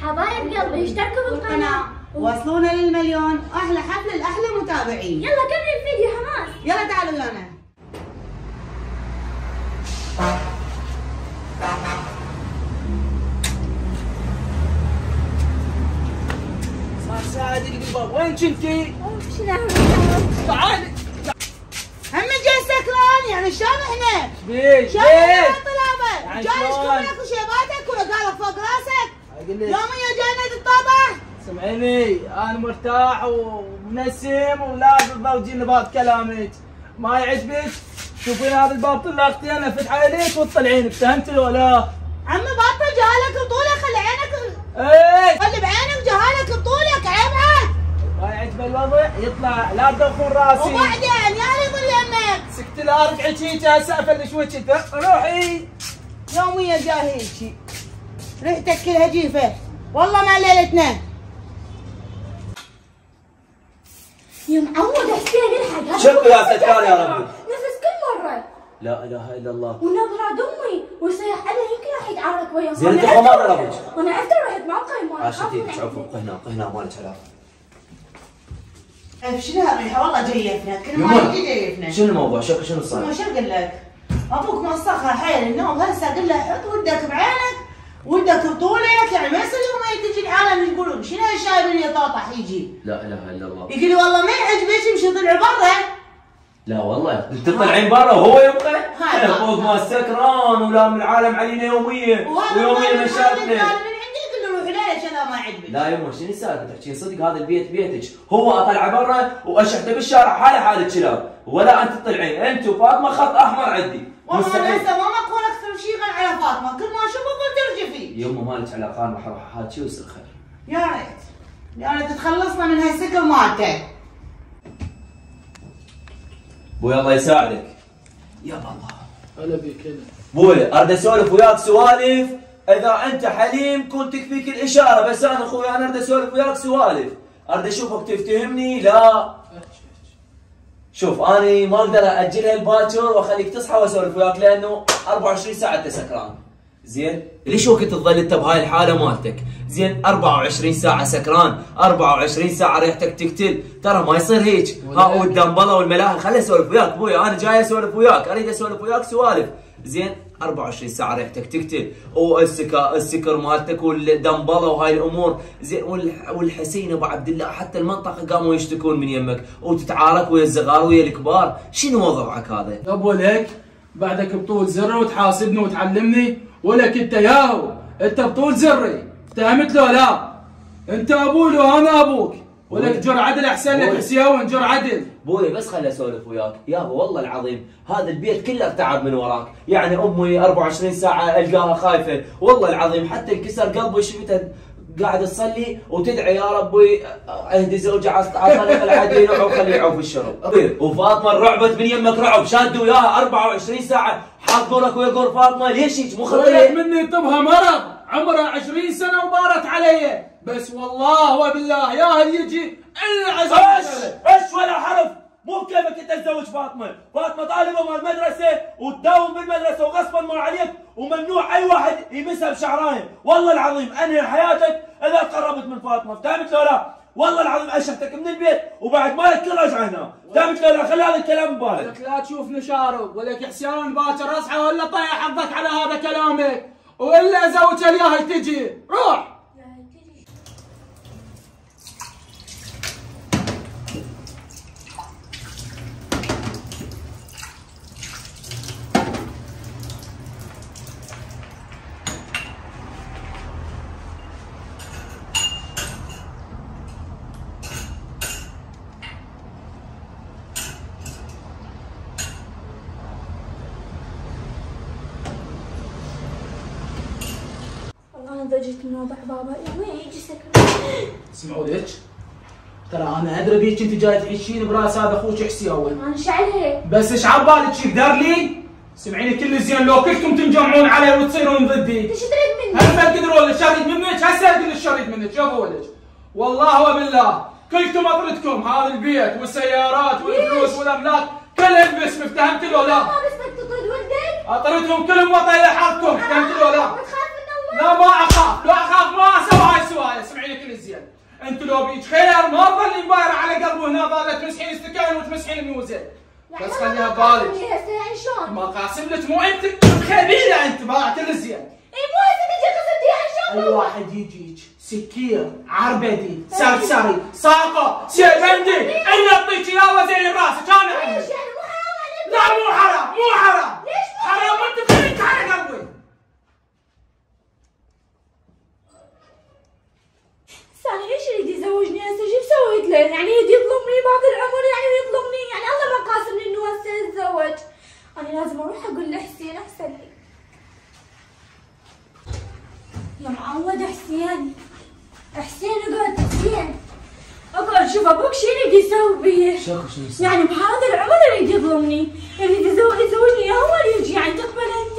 حبايب قلبي اشتركوا بالقناة وصلونا للمليون. احلى حفله لاحلى متابعين. يلا كمل الفيديو حماس. يلا تعالوا ويانا. صادق الباب. وين كنتي؟ شنو تعالي. هم جاي سكران يعني شلون احنا؟ ليش؟ شلون طلابه؟ يعني جاي شلون؟ اشكر لك وشيباتك وقالك فوق راسك. اقول لك يوميا جاينا تتطابع. سمعيني، انا مرتاح ومنسم ولازم ضوجي نبات كلامك. ما يعجبك؟ شوفين هذا الباب طلقتي انا افتح عليك وتطلعين، فهمتي ولا؟ عمي بطل جهالك بطولك، خلي عينك ايه خلي بعينك جهالك بطولك، عيب عاد. ما يعجب الوضع يطلع لا تدخل راسي. وبعدين يا يضل يمك. سكت لا ارجعي هيك هسه افلش وجهك. روحي. يوميا جاي هيك ريحتك كلها جيفه، والله ما ليلتنا. يا معود حسين الحق. شكو يا ستار يا ربي. نفس كل مرة. لا اله الا الله. ونظرة امي ويصيح عليه يمكن راح يتعارك وياه. زين انت ما ضربك. وانا عرفت رحت معه قايمة. عاشتي شوفوا هنا مالك علاقه. شنو هالريحه؟ والله جيفنا، كل ما يما. يجي جيفنا. شنو الموضوع؟ شنو صار؟ شو اقول لك؟ ابوك موسخها حيل النوم، هسه اقول له حط ودك بعينك ودك بطولك، يعني ما يصير يوم تجي العالم يقولون شنو هالشايب اللي يطاطح يجي؟ لا اله الا الله. يقول لي والله ما يعجبك يمشي طلع برا. لا والله انت تطلعين برا وهو يبقى؟ هاي انا فوق ما سكران ولام العالم علينا يوميا ويوميا مشاكلنا. من عندي يقول له روح ليش انا ما عجبك؟ لا يما شنو السالفه؟ تحكين صدق هذا البيت بيتك، هو اطلع برا واشحته بالشارع حاله حال الكلاب، ولا انت تطلعين انت وفاطمه خط احمر عندي. والله انا مستحيل. هسه ما اقول اكثر شيء غير على فاطمه، كل ما اشوفه اقول ترجفي. يما مالك علاقه، انا راح احاكي ويصير خير. يا ريت يا ريت تخلصنا من هالسكر مالته. بوي الله يساعدك. يا الله. هلا بك هلا. بوي اريد اسولف وياك سوالف، اذا انت حليم كنت تكفيك الاشاره، بس انا اخوي انا اريد اسولف وياك سوالف، اريد اشوفك تفتهمني. لا شوف اني ما اقدر اجلها الباكر واخليك تصحى واسولف وياك لانه 24 ساعه انت سكران. زين؟ ليش وقت تظل انت بهاي الحاله مالتك؟ زين 24 ساعه سكران، 24 ساعه ريحتك تقتل، ترى ما يصير هيك، ها والدنبله والملاهي، خليني اسولف وياك ابوي، انا جاي اسولف وياك، اريد اسولف وياك سوالف. زين 24 ساعه ريحتك تقتل، والسكر مالتك والدنبله وهاي الامور، زين والحسين ابو عبد الله حتى المنطقه قاموا يشتكون من يمك، وتتعارك ويا الصغار ويا الكبار، شنو وضعك هذا؟ ابو لك بعدك بطول زري وتحاسبني وتعلمني، ولك انت ياهو، انت بطول زري، فهمت له لا؟ انت ابوي وانا ابوك، ولك جر عدل احسن لك حسياون جر عدل. بوي بس خليني اسولف وياك، يابا والله العظيم هذا البيت كله تعب من وراك، يعني امي 24 ساعه القاها خايفه، والله العظيم حتى انكسر قلبي شفتها قاعد تصلي وتدعي يا ربي اهدي زوجي على طريق العدل وخليه يعوف الشرب. وفاطمه رعبت من يمك رعب، شادوا وياها 24 ساعه حاطوا لك ويقول فاطمه ليش هيك مو ولك خطيه؟ مني طبها مرض، عمرها 20 سنه وبارت علي، بس والله وبالله ياهل يجي الا عز ايش ولا حرف، مو بكيفك انت تزوج فاطمه، فاطمه طالبه مال المدرسه وتداوم بالمدرسه وغصبا ما عليك، وممنوع اي واحد يمسها بشعرايه، والله العظيم انهي حياتك اذا قربت من فاطمه، فهمت لو لا؟ والله العظيم اشحتك من البيت وبعد ما لك رجعه هنا، فهمت لو لا؟ خلي هذا الكلام ببالك. ولك لا تشوفني شارب، ولك حسيان باكر اصحى ولا طيح حظك على هذا كلامك، والا زوجها الياهل تجي، روح. والله انا ضجت من وضع بابا، يا وين يجي سكر؟ اسمعوا لك، ترى انا ادري بيك انت جاي تعيشين براس هذا اخوك حسياون، انا ايش عليه؟ بس ايش عبالك يقدر لي؟ سمعيني كل زين لو كلكم تنجمعون علي وتصيرون ضدي. انت شو تريد مني؟ هل ما تقدروا ولا شريد منك؟ هسه اقول الشريد منك، شوفوا لك والله وبالله كلكم اطردكم هذا البيت والسيارات والفلوس والاملاك كلهم باسمي، فهمت له لا؟ ما بس بدك تطرد ولدك؟ اطردهم كلهم وطي حقكم، فهمت له لا؟ بتخاف من الله؟ لا ما اخاف، لا اخاف ما اسوي هاي السوالف. زين. انت لو بيك خير ما تظلي مبايره على قلبه هنا ظلت تمسحين السكاين وتمسحين الميوزك. يعني بس خليها ببالك. يعني شلون؟ ما قاسم لك مو انت خبيره انت ما كل زين. اي مو هسه تجي قصدي يعني شلون؟ اي واحد يجيك سكير عربدي سرسري ساقه سيبندي اللي يعطيك اياه زين براسك انا اعلم. ليش يعني مو حرام عليك؟ لا مو حرام مو حرام. ليش مو حرام انت خليك على قلبي. ثاني ليش يريد يزوجني هسه؟ شو سويت له؟ يعني يريد يظلمني بعد العمر، يعني يظلمني، يعني الله ما قاسمني انه هسه اتزوج. انا لازم اروح اقول لحسين احسن لي. يا معود حسين، حسين اقعد حسين، اقعد شوف ابوك شو يريد يسوي بي؟ شنو يصير؟ يعني بهذا العمر يريد يظلمني، يريد يزوجني يا هو اللي يجي، يعني تقبل انت؟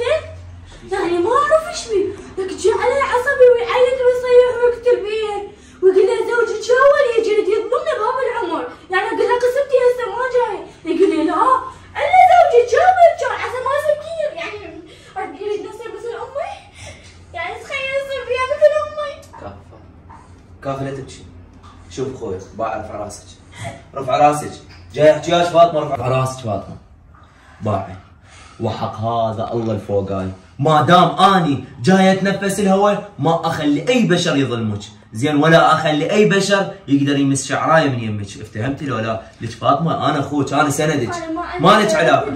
يعني ما اعرف ايش بي، لك تجي علي عصبي ويعيط ويصيح ويقتل بيه، ويقول له زوجك هو اللي يجي يريد يظلمني بهذا العمر، يعني اقول له قسمتي هسه ما جاي، يقول لي لا الا زوجك هو كان عسى ما فكير، يعني يريد نصير مثل امي، يعني تخيل يصير فيها مثل امي. كافي لا تبكي. شوف اخوي باع رفع راسك. رفع راسك. جاي احتياج فاطمه رفع راسك فاطمه. باعي. وحق هذا الله الفوقاي. ما دام اني جاي اتنفس الهواء ما اخلي اي بشر يظلمك، زين ولا اخلي اي بشر يقدر يمس شعرايه من يمك، افتهمتي لو لا؟ لك فاطمه انا اخوك، انا سندك. ما لك علاقه.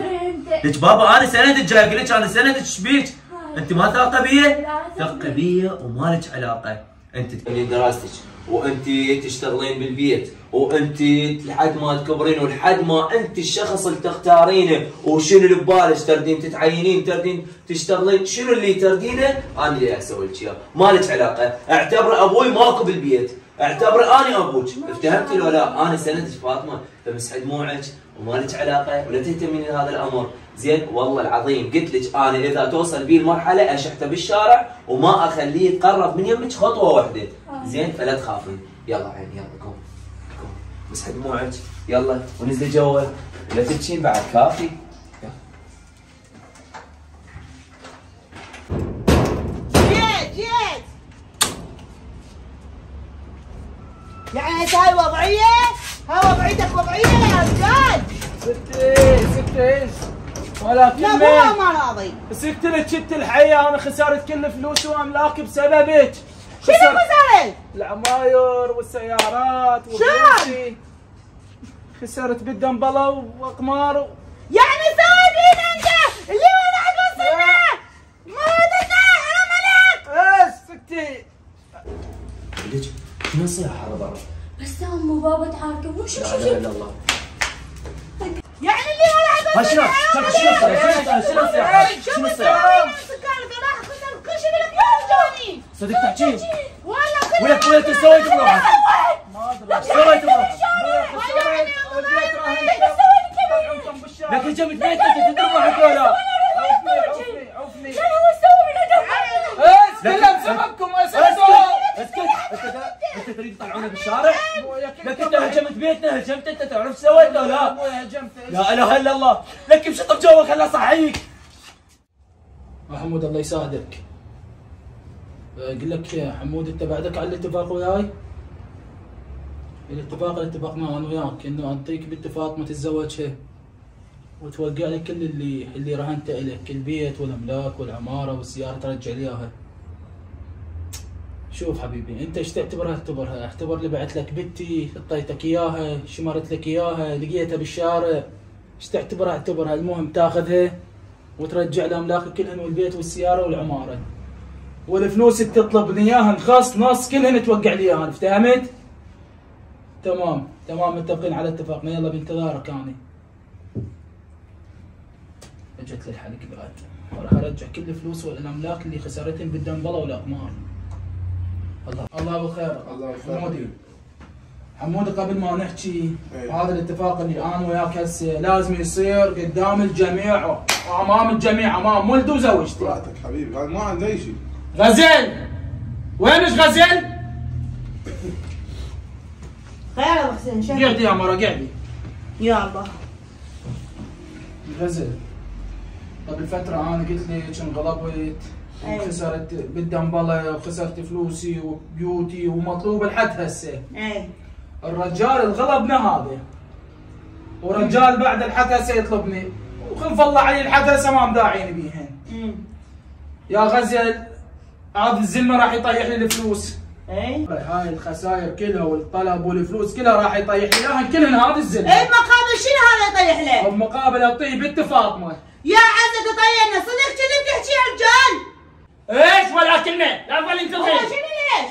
لك بابا انا سندك، جاي اقول لك انا سندك، ايش بيك؟ انت ما ثاقه بي؟ ثقه بي وما لك علاقه. انت تكملين دراستك وانت تشتغلين بالبيت وانت لحد ما تكبرين ولحد ما انت الشخص اللي تختارينه وشنو اللي ببالك تردين تتعينين تردين تشتغلين، شنو اللي تردينه انا اللي اسوي لك اياه، ما لك علاقه. اعتبر ابوي ماكو بالبيت، اعتبر اني ابوك، افتهمتي لو لا؟ انا سندك فاطمه، فمسح دموعك وما لك علاقه ولا تهتمين بهذا الامر، زين؟ والله العظيم قلت لك انا اذا توصل بي المرحله اشحته بالشارع وما اخليه يتقرب من يمك خطوه واحده، زين؟ فلا تخافين. يلا عيني يلا قوم قوم مسح دموعك يلا ونزلي جوا ولا تبكين بعد، كافي. جيت يعني هاي وضعيه؟ هاي وضعيتك وضعيه يا رجال. ستي ولكن لا مو ما راضي. سكت لك شت الحياه، انا خسرت كل فلوسي واملاكي بسببك. شنو خسرت؟ العماير والسيارات وفلوسي. خسرت بالدنبله واقمار يعني سايبين انت اللي وضعك وصلنا ما ودنا حرام عليك. سكتي. ليش؟ شنو يصير حاره برا؟ بس امه وبابا تعاركوا مو شو لا اله الا الله. يعني اللي وضعك شنو كل شيء بالبيوت صدق تحكين؟ والله وياك تسوي بروحك؟ ما ادري ايش سويت بروحك؟ لكن جبت بيتك تدري روحك ولا؟ عوفني شنو هو يسوي من هدف؟ كلها بسببكم. اسكت انت تريد تطلعونه بالشارع؟ لكن انت هجمت بيتنا، هجمت انت تعرف ايش سويت ولا لا؟ لا اله الا الله، لك بشطب جوا خلاه صحيك. محمود الله يساعدك. اقول لك يا حمود انت بعدك على الاتفاق وياي؟ الاتفاق اللي اتفقناه انا وياك انه اعطيك باتفاق ما تتزوجها وتوقع لك كل اللي رهنته لك، البيت والاملاك والعماره والسياره ترجع لي اياها. شوف حبيبي انت ايش تعتبرها اعتبرها، اعتبر اللي بعت لك بنتي اعطيتك اياها، شمرت لك اياها، لقيتها بالشارع، ايش تعتبرها اعتبرها، المهم تاخذها وترجع لاملاكك كلهن والبيت والسياره والعماره. والفلوس اللي تطلب لي اياها نص كلهن توقع لي اياها، افتهمت؟ تمام متفقين على اتفاقنا، يلا بانتظارك انا. اجت لي الحلقه بعد وراح ارجع كل الفلوس والاملاك اللي خسرتهم بالدنبله والاقمار. الله ابو خير. حمودي قبل ما نحكي هذا الاتفاق اللي انا وياك هسه لازم يصير قدام الجميع وامام الجميع، امام ولدي وزوجتي. راحتك حبيبي، هذا ما عنده اي شيء. غزل وينش غزل؟ خير ابو حسين شو؟ قعدي يا مرة قعدي. يا الله. غزل قبل فترة انا قلت لك انغلبت خسرت بالدنبله وخسرت فلوسي وبيوتي ومطلوب لحد هسه. الرجال الغلبنا هذا ورجال بعد الحد هسه يطلبني وخلف الله علي الحد هسه ما مداعيني بيهن. يا غزل هذا الزلمه راح يطيح لي الفلوس. هاي الخسائر كلها والطلب والفلوس كلها راح يطيح لي اياها كلهن هذا الزلمه. بمقابل شنو هذا يطيح لك؟ بمقابل اعطيه بنت فاطمه. يا عزك طيرنا صدق كذي بتحكي رجال؟ ايش ولا كلمه؟ لا تظلي انت هو الغير. شنو ليش؟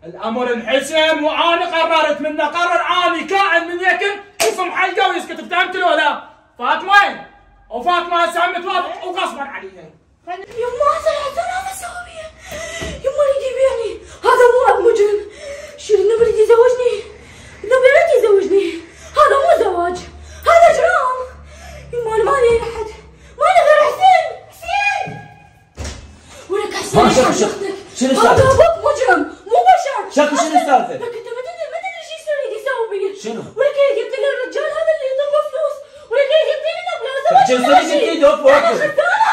الامر انحسم وانا قررت من قرر اني كائن من يكن يفهم حلقه ويسكت. فهمت لو لا؟ فاطمه وفاطمه هسه هم توافق وغصبا عليها. يما زعلت انا مسويه. يما يريد يبيعني. هذا مو اب مجرم. شيل انه يريد يزوجني. انه يريد يزوجني. هذا مو زواج. هذا اجرام. يما انا ما لي احد. ما لي غير حسين. ولك حسين شنو هذا السالفه؟ ابوك مجرم مو بشر. شكو شنو السالفه؟ لك انت ما تدري شو يريد يسوي بي. شنو؟ ولك يجيب لي الرجال هذا اللي يطلب فلوس. ولك يجيب لي انه بلا تحكي زواج. صدق انت وقف انا وقف. خدامه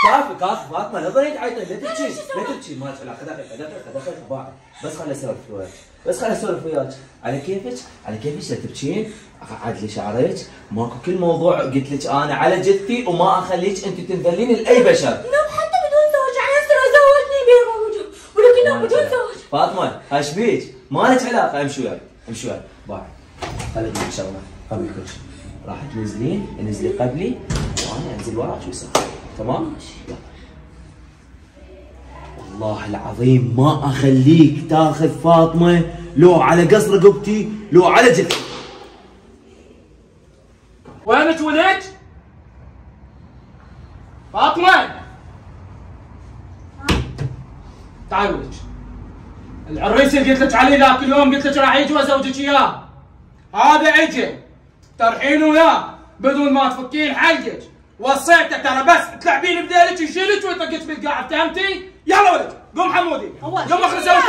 هذا كافي فاطمه لا تظلي تعيطي لا تبكي لا تبكي ما علاقه دقيقه باع بس خليني اسولف وياك خليني اسولف وياك على كيفك لا تبكين اقعد لي شعرك ماكو كل موضوع قلت لك انا على جثتي وما اخليك انت تنذلين لاي بشر. لا حتى بدون زواج عنصر زوجني بيه موجود ولكنه بدون زواج. فاطمه ايش بيك؟ ما لك علاقه امشي وياك باع خليني اقول لك شغله قبل كل شيء راح انزلي قبلي وانا انزل وراك ويسار تمام؟ والله العظيم ما اخليك تاخذ فاطمه لو على قص رقبتي لو على جثتي. وين تولد؟ فاطمه تعالي ولد. العريس اللي قلت لك عليه ذاك اليوم قلت لك راح يجي وازوجك اياه هذا اجى ترحين وياه بدون ما تفكين حلقك. وصيته ترى بس تلعبين بديلك يشيلك ويطقك بالقاع. فهمتي؟ يلا ولد قوم حمودي قوم اخذ سوي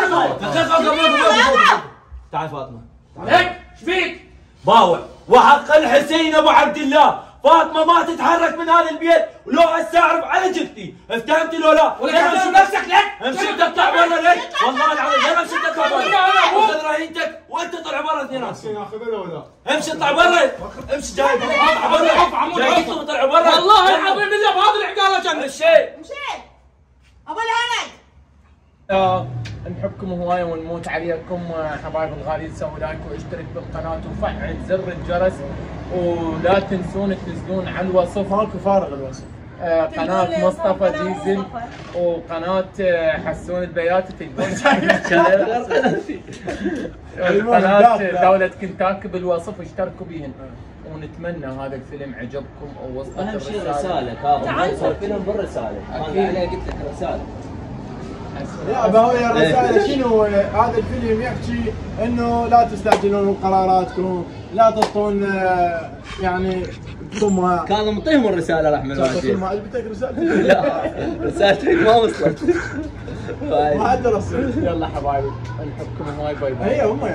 تعال فاطمه ليك ايش فيك؟ باوع وحق الحسين ابو عبد الله فاطمه ما تتحرك من هذا البيت ولو هسه اعرف على جثتي. افتهمتي لو لا؟ ولك امشي نفسك لك امشي انت اطلع برا لك والله العظيم يلا امشي انت اطلع برا خذ رهينتك وانت طلع برا اثنين ناخذها لو لا؟ امشي اطلع برا امشي جاي اطلع برا جايكم طلعوا برا والله العظيم الا بهذه العقاله جنة. مشيت ابو الهند. نحبكم هوايه ونموت عليكم حبايب الغاليين. سووا لايك واشترك بالقناه وفعل زر الجرس ولا تنسون تنزلون على الوصف ماكو فارغ الوصف. قناه مصطفى ديزل وقناه حسون البيات تقدرون قناه دوله كنتاكي بالوصف اشتركوا بيهن. ونتمنى هذا الفيلم عجبكم ووصلت رساله كاظم فيلم بالرساله انا قلت لك رساله. لا هي الرسالة شنو؟ هذا الفيلم يحكي انه لا تستعجلون قراراتكم، لا تعطون يعني ثم كاظم اعطيهم الرساله رحمه الله عليك. ما عجبتك رسالتك؟ لا رسالتك ما وصلت. ما ادري. يلا حبايبي نحبكم هواي باي باي. هي هم